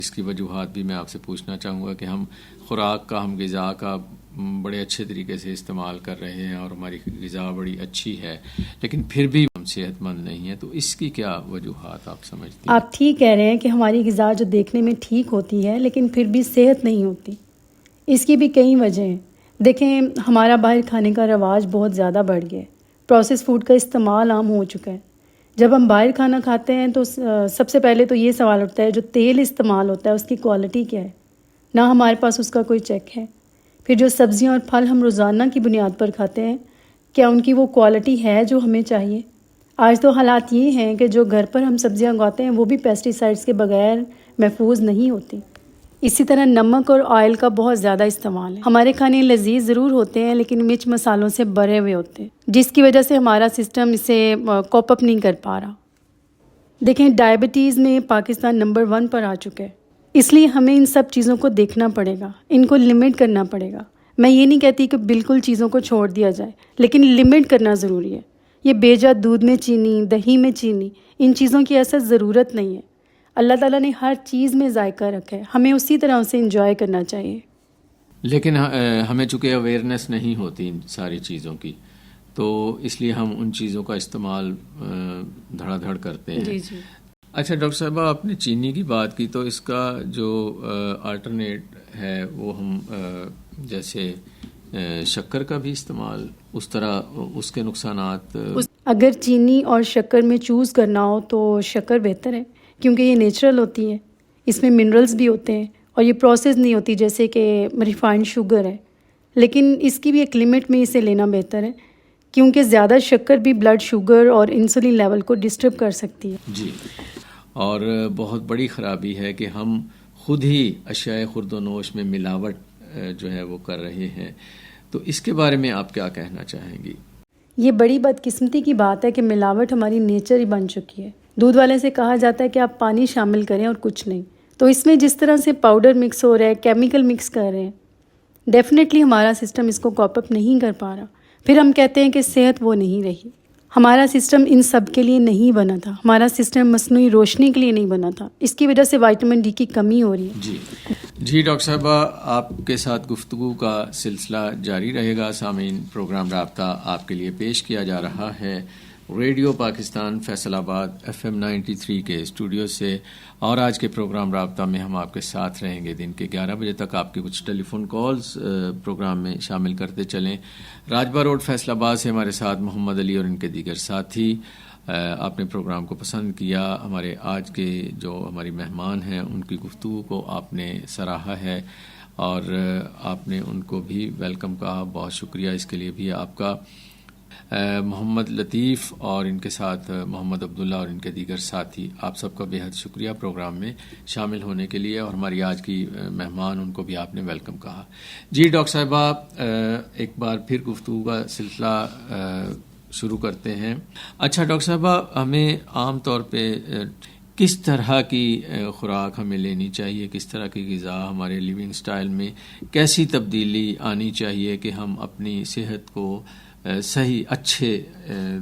اس کی وجوہات بھی میں آپ سے پوچھنا چاہوں گا کہ ہم خوراک کا، ہم غذا کا بڑے اچھے طریقے سے استعمال کر رہے ہیں اور ہماری غذا بڑی اچھی ہے، لیکن پھر بھی ہم صحت مند نہیں ہیں، تو اس کی کیا وجوہات آپ سمجھتی ہیں؟ آپ ٹھیک کہہ رہے ہیں کہ ہماری غذا جو دیکھنے میں ٹھیک ہوتی ہے لیکن پھر بھی صحت نہیں ہوتی. اس کی بھی کئی وجہ ہیں. دیکھیں، ہمارا باہر کھانے کا رواج بہت زیادہ بڑھ گیا ہے. پروسیس فوڈ کا استعمال عام ہو چکا ہے. جب ہم باہر کھانا کھاتے ہیں تو سب سے پہلے تو یہ سوال اٹھتا ہے جو تیل استعمال ہوتا ہے اس کی کوالٹی کیا ہے؟ نہ ہمارے پاس اس کا کوئی چیک ہے. پھر جو سبزیاں اور پھل ہم روزانہ کی بنیاد پر کھاتے ہیں، کیا ان کی وہ کوالٹی ہے جو ہمیں چاہیے؟ آج تو حالات یہ ہیں کہ جو گھر پر ہم سبزیاں اگاتے ہیں وہ بھی پیسٹی سائڈس کے بغیر محفوظ نہیں ہوتی. اسی طرح نمک اور آئل کا بہت زیادہ استعمال ہے. ہمارے کھانے لذیذ ضرور ہوتے ہیں لیکن مرچ مسالوں سے بھرے ہوئے ہوتے ہیں، جس کی وجہ سے ہمارا سسٹم اسے کوپ اپ نہیں کر پا رہا. دیکھیں، ڈائبٹیز میں پاکستان نمبر 1 پر آ چکا ہے. اس لیے ہمیں ان سب چیزوں کو دیکھنا پڑے گا، ان کو لمٹ کرنا پڑے گا. میں یہ نہیں کہتی کہ بالکل چیزوں کو چھوڑ دیا جائے، لیکن لمٹ کرنا ضروری ہے. یہ بے جا دودھ میں چینی، دہی میں چینی، ان چیزوں کی ایسا ضرورت نہیں ہے. اللہ تعالیٰ نے ہر چیز میں ذائقہ رکھا ہے، ہمیں اسی طرح اسے انجوائے کرنا چاہیے. لیکن ہمیں چونکہ اویئرنیس نہیں ہوتی ان ساری چیزوں کی، تو اس لیے ہم ان چیزوں کا استعمال دھڑا دھڑ کرتے ہیں. جی. اچھا ڈاکٹر صاحبہ، آپ نے چینی کی بات کی، تو اس کا جو آلٹرنیٹ ہے وہ ہم جیسے شکر کا بھی استعمال، اس طرح اس کے نقصانات. اگر چینی اور شکر میں چوز کرنا ہو تو شکر بہتر ہے، کیونکہ یہ نیچرل ہوتی ہے، اس میں منرلز بھی ہوتے ہیں اور یہ پروسیس نہیں ہوتی جیسے کہ ریفائنڈ شوگر ہے. لیکن اس کی بھی ایک لمٹ میں اسے لینا بہتر ہے، کیونکہ زیادہ شکر بھی بلڈ شوگر اور انسولین لیول کو ڈسٹرب کر سکتی ہے. جی، اور بہت بڑی خرابی ہے کہ ہم خود ہی اشیاء خورد و نوش میں ملاوٹ جو ہے وہ کر رہے ہیں. تو اس کے بارے میں آپ کیا کہنا چاہیں گی؟ یہ بڑی بدقسمتی کی بات ہے کہ ملاوٹ ہماری نیچر ہی بن چکی ہے. دودھ والے سے کہا جاتا ہے کہ آپ پانی شامل کریں اور کچھ نہیں. تو اس میں جس طرح سے پاؤڈر مکس ہو رہا ہے، کیمیکل مکس کر رہے ہیں، ڈیفینیٹلی ہمارا سسٹم اس کو کاپ اپ نہیں کر پا رہا. پھر ہم کہتے ہیں کہ صحت وہ نہیں رہی. ہمارا سسٹم ان سب کے لیے نہیں بنا تھا. ہمارا سسٹم مصنوعی روشنی کے لیے نہیں بنا تھا. اس کی وجہ سے وائٹامن ڈی کی کمی ہو رہی ہے. جی ڈاکٹر صاحبہ، آپ کے ساتھ گفتگو کا سلسلہ جاری رہے گا. سامعین، پروگرام رابطہ آپ کے لیے پیش کیا جا رہا ہے ریڈیو پاکستان فیصل آباد FM 93 کے اسٹوڈیو سے، اور آج کے پروگرام رابطہ میں ہم آپ کے ساتھ رہیں گے. دن کے 11 بجے تک آپ کے کچھ ٹیلی فون کالز پروگرام میں شامل کرتے چلیں. راجبا روڈ فیصل آباد سے ہمارے ساتھ محمد علی اور ان کے دیگر ساتھی. آپ نے پروگرام کو پسند کیا. ہمارے آج کے جو ہماری مہمان ہیں ان کی گفتگو کو آپ نے سراہا ہے اور آپ نے ان کو بھی ویلکم کہا. بہت شکریہ اس کے لیے بھی آپ کا. محمد لطیف اور ان کے ساتھ محمد عبداللہ اور ان کے دیگر ساتھی، آپ سب کا بے حد شکریہ پروگرام میں شامل ہونے کے لیے، اور ہماری آج کی مہمان ان کو بھی آپ نے ویلکم کہا. جی ڈاکٹر صاحبہ، ایک بار پھر گفتگو کا سلسلہ شروع کرتے ہیں. اچھا ڈاکٹر صاحبہ، ہمیں عام طور پہ کس طرح کی خوراک ہمیں لینی چاہیے، کس طرح کی غذا ہمارے لیونگ سٹائل میں کیسی تبدیلی آنی چاہیے کہ ہم اپنی صحت کو صحیح اچھے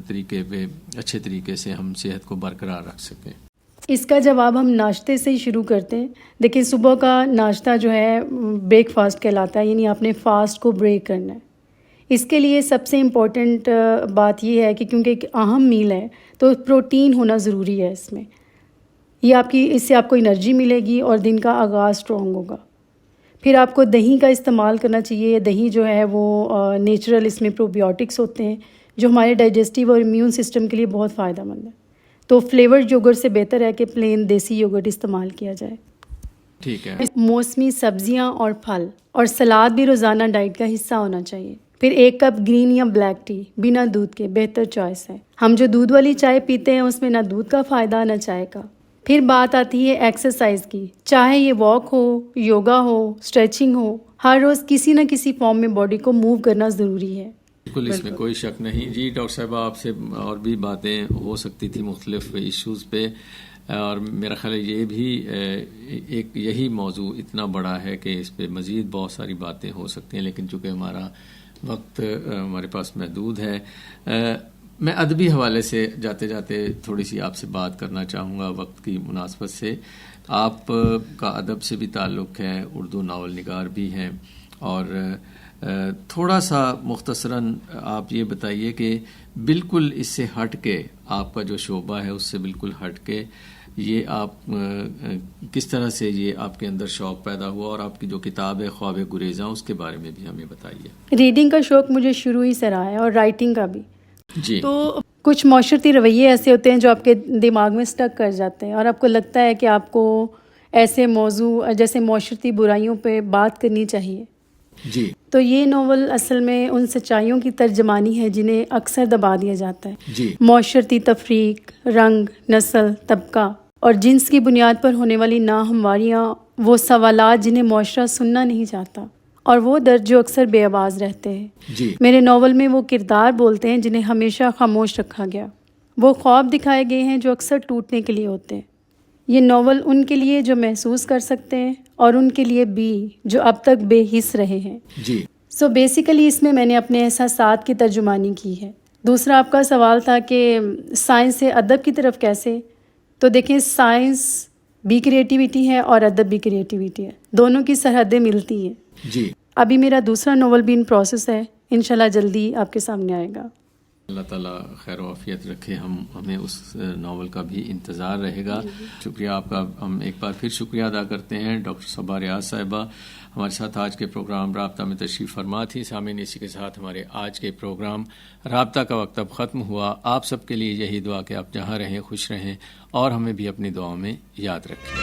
طریقے سے ہم صحت کو برقرار رکھ سکیں؟ اس کا جواب ہم ناشتے سے ہی شروع کرتے ہیں. دیکھیں، صبح کا ناشتہ جو ہے بریک فاسٹ کہلاتا ہے، یعنی آپ نے فاسٹ کو بریک کرنا ہے. اس کے لیے سب سے امپورٹنٹ بات یہ ہے کہ کیونکہ ایک اہم میل ہے تو پروٹین ہونا ضروری ہے اس میں. اس سے آپ کو انرجی ملے گی اور دن کا آغاز اسٹرانگ ہوگا. پھر آپ کو دہی کا استعمال کرنا چاہیے. دہی جو ہے وہ نیچرل، اس میں پروبیوٹکس ہوتے ہیں جو ہمارے ڈائجسٹیو اور امیون سسٹم کے لیے بہت فائدہ مند ہے. تو فلیورڈ یوگرٹ سے بہتر ہے کہ پلین دیسی یوگرٹ استعمال کیا جائے. ٹھیک ہے. موسمی سبزیاں اور پھل اور سلاد بھی روزانہ ڈائٹ کا حصہ ہونا چاہیے. پھر 1 کپ گرین یا بلیک ٹی بنا دودھ کے بہتر چوائس ہے. ہم جو دودھ والی چائے پیتے ہیں اس میں نہ دودھ کا فائدہ نہ چائے کا. پھر بات آتی ہے ایکسرسائز کی. چاہے یہ واک ہو، یوگا ہو، اسٹریچنگ ہو، ہر روز کسی نہ کسی فارم میں باڈی کو موو کرنا ضروری ہے. بالکل، اس میں کوئی شک نہیں. جی ڈاکٹر صاحبہ، آپ سے اور بھی باتیں ہو سکتی تھی مختلف ایشوز پہ، اور میرا خیال ہے یہ بھی یہی موضوع اتنا بڑا ہے کہ اس پہ مزید بہت ساری باتیں ہو سکتی ہیں، لیکن چونکہ ہمارا وقت ہمارے پاس محدود ہے. میں ادبی حوالے سے جاتے جاتے تھوڑی سی آپ سے بات کرنا چاہوں گا وقت کی مناسبت سے. آپ کا ادب سے بھی تعلق ہے، اردو ناول نگار بھی ہیں، اور تھوڑا سا مختصراً آپ یہ بتائیے کہ بالکل اس سے ہٹ کے آپ کا جو شعبہ ہے اس سے بالکل ہٹ کے یہ آپ کس طرح سے یہ آپ کے اندر شوق پیدا ہوا، اور آپ کی جو کتاب ہے خواب گریزاں اس کے بارے میں بھی ہمیں بتائیے۔ ریڈنگ کا شوق مجھے شروع ہی سے رہا ہے، اور رائٹنگ کا بھی۔ جی۔ تو کچھ معاشرتی رویے ایسے ہوتے ہیں جو آپ کے دماغ میں سٹک کر جاتے ہیں، اور آپ کو لگتا ہے کہ آپ کو ایسے موضوع جیسے معاشرتی برائیوں پہ بات کرنی چاہیے۔ جی۔ تو یہ ناول اصل میں ان سچائیوں کی ترجمانی ہے جنہیں اکثر دبا دیا جاتا ہے۔ جی۔ معاشرتی تفریق، رنگ، نسل، طبقہ اور جنس کی بنیاد پر ہونے والی ناہمواریاں، وہ سوالات جنہیں معاشرہ سننا نہیں چاہتا، اور وہ درد جو اکثر بے آواز رہتے ہیں۔ جی۔ میرے ناول میں وہ کردار بولتے ہیں جنہیں ہمیشہ خاموش رکھا گیا، وہ خواب دکھائے گئے ہیں جو اکثر ٹوٹنے کے لیے ہوتے ہیں۔ یہ ناول ان کے لیے جو محسوس کر سکتے ہیں، اور ان کے لیے بھی جو اب تک بے حس رہے ہیں۔ جی۔ سو بیسیکلی اس میں نے اپنے احساسات کی ترجمانی کی ہے۔ دوسرا آپ کا سوال تھا کہ سائنس سے ادب کی طرف کیسے، تو دیکھیں سائنس بھی کریٹیوٹی ہے اور ادب بھی کریٹیوٹی ہے، دونوں کی سرحدیں ملتی ہیں۔ جی۔ ابھی میرا دوسرا ناول بھی ان پروسیس ہے، انشاءاللہ جلدی آپ کے سامنے آئے گا۔ اللہ تعالیٰ خیر و عافیت رکھے، ہمیں اس ناول کا بھی انتظار رہے گا۔ شکریہ آپ کا، ہم ایک بار پھر شکریہ ادا کرتے ہیں ڈاکٹر صبا ریاض صاحبہ، ہمارے ساتھ آج کے پروگرام رابطہ میں تشریف فرما تھی۔ سامعین، اسی کے ساتھ ہمارے آج کے پروگرام رابطہ کا وقت اب ختم ہوا۔ آپ سب کے لیے یہی دعا کہ آپ جہاں رہیں خوش رہیں، اور ہمیں بھی اپنی دعاؤں میں یاد رکھیں۔